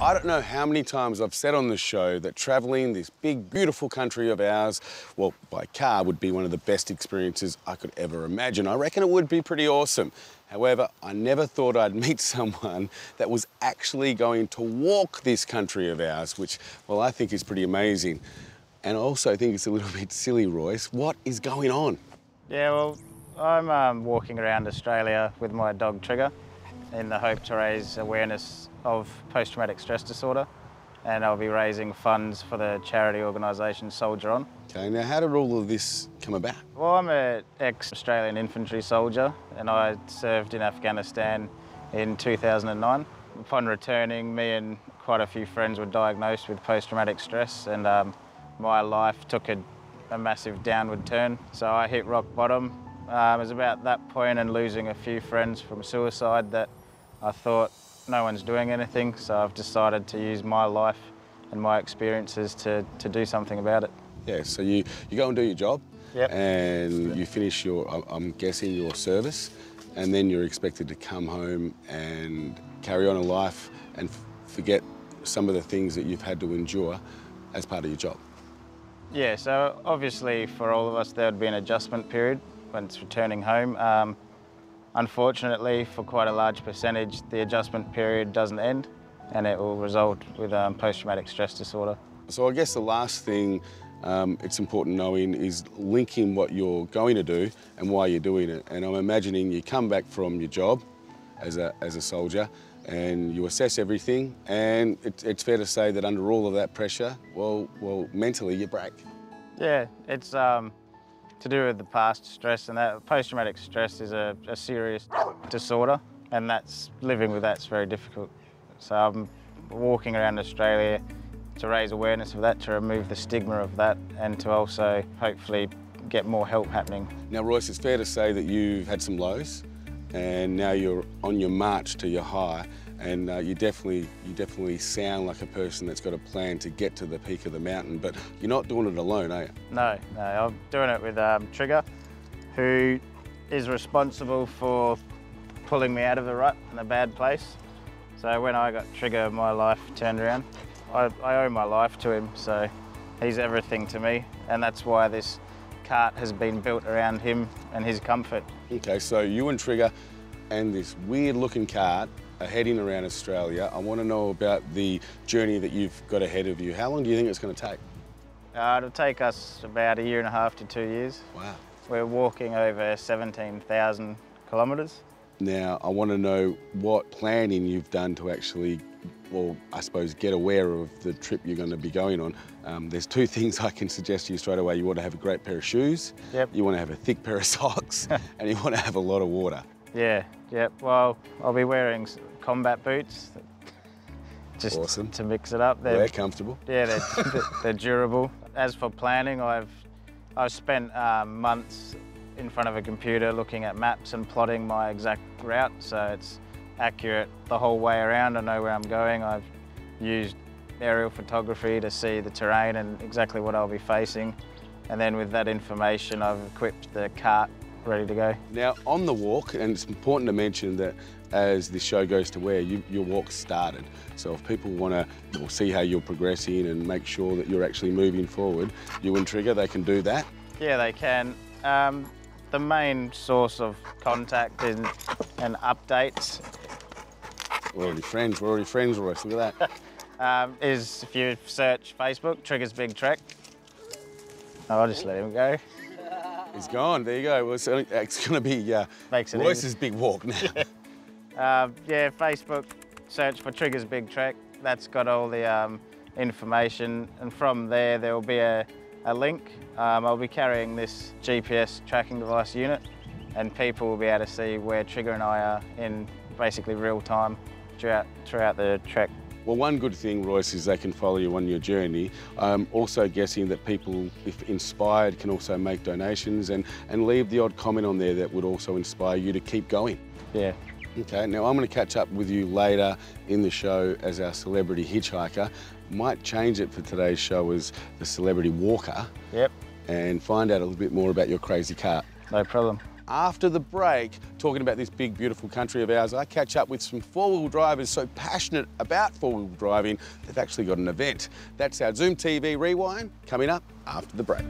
I don't know how many times I've said on the show that travelling this big, beautiful country of ours, well, by car, would be one of the best experiences I could ever imagine. I reckon it would be pretty awesome. However, I never thought I'd meet someone that was actually going to walk this country of ours, which, well, I think is pretty amazing. And I also think it's a little bit silly, Royce. What is going on? Yeah, well, I'm walking around Australia with my dog Trigger in the hope to raise awareness of post-traumatic stress disorder, and I'll be raising funds for the charity organisation Soldier On. Okay, now how did all of this come about? Well, I'm an ex-Australian infantry soldier and I served in Afghanistan in 2009. Upon returning, me and quite a few friends were diagnosed with post-traumatic stress, and my life took a massive downward turn. So I hit rock bottom. It was about that point and losing a few friends from suicide that I thought, no one's doing anything, so I've decided to use my life and my experiences to do something about it. Yeah, so you go and do your job, yep. And you finish your, I'm guessing, your service, and then you're expected to come home and carry on a life and forget some of the things that you've had to endure as part of your job. Yeah, so obviously for all of us there would be an adjustment period when it's returning home. Unfortunately, for quite a large percentage, the adjustment period doesn't end and it will result with post-traumatic stress disorder. So I guess the last thing it's important knowing is linking what you're going to do and why you're doing it. And I'm imagining you come back from your job as a soldier and you assess everything, and it's fair to say that under all of that pressure, well, mentally you break. Yeah, it's to do with the past stress, and that post-traumatic stress is a serious disorder, and living with that's very difficult. So I'm walking around Australia to raise awareness of that, to remove the stigma of that, and to also hopefully get more help happening. Now, Royce, it's fair to say that you've had some lows, and now you're on your march to your high, and you definitely sound like a person that's got a plan to get to the peak of the mountain, but you're not doing it alone, are you? No, I'm doing it with Trigger, who is responsible for pulling me out of the rut in a bad place. So when I got Trigger, my life turned around. I owe my life to him, so he's everything to me, and that's why this cart has been built around him and his comfort. Okay, so you and Trigger and this weird-looking cart are heading around Australia. I want to know about the journey that you've got ahead of you. How long do you think it's going to take? It'll take us about 1.5 to 2 years. Wow. We're walking over 17,000 kilometres. Now, I want to know what planning you've done to actually, well, I suppose, get aware of the trip you're going to be going on. There's two things I can suggest to you straight away. You want to have a great pair of shoes, yep. You want to have a thick pair of socks, and you want to have a lot of water. Yeah, well, I'll be wearing combat boots, just awesome. To mix it up. They're comfortable. Yeah, they're durable. As for planning, I've spent months in front of a computer looking at maps and plotting my exact route, so it's accurate the whole way around. I know where I'm going. I've used aerial photography to see the terrain and exactly what I'll be facing, and then with that information I've equipped the cart ready to go. Now, on the walk, and it's important to mention that as this show goes to air, your walk started. So if people want to see how you're progressing and make sure that you're actually moving forward, you and Trigger, they can do that? Yeah, they can. The main source of contact and updates. We're already friends, Royce, look at that. Is if you search Facebook, Trigger's Big Trek. I'll just let him go. He's gone, there you go. Well, it's going to be Royce's big walk now. Yeah, Facebook, search for Trigger's Big Trek. That's got all the information, and from there will be a link. I'll be carrying this GPS tracking device unit, and people will be able to see where Trigger and I are in basically real time throughout the trek. Well, one good thing, Royce, is they can follow you on your journey. I'm also guessing that people, if inspired, can also make donations and leave the odd comment on there that would also inspire you to keep going. Yeah. Okay, now I'm going to catch up with you later in the show as our celebrity hitchhiker. Might change it for today's show as the celebrity walker. Yep. And find out a little bit more about your crazy cart. No problem. After the break, talking about this big, beautiful country of ours, I catch up with some four-wheel drivers so passionate about four-wheel driving, they've actually got an event. That's our ZoomTV Rewind coming up after the break.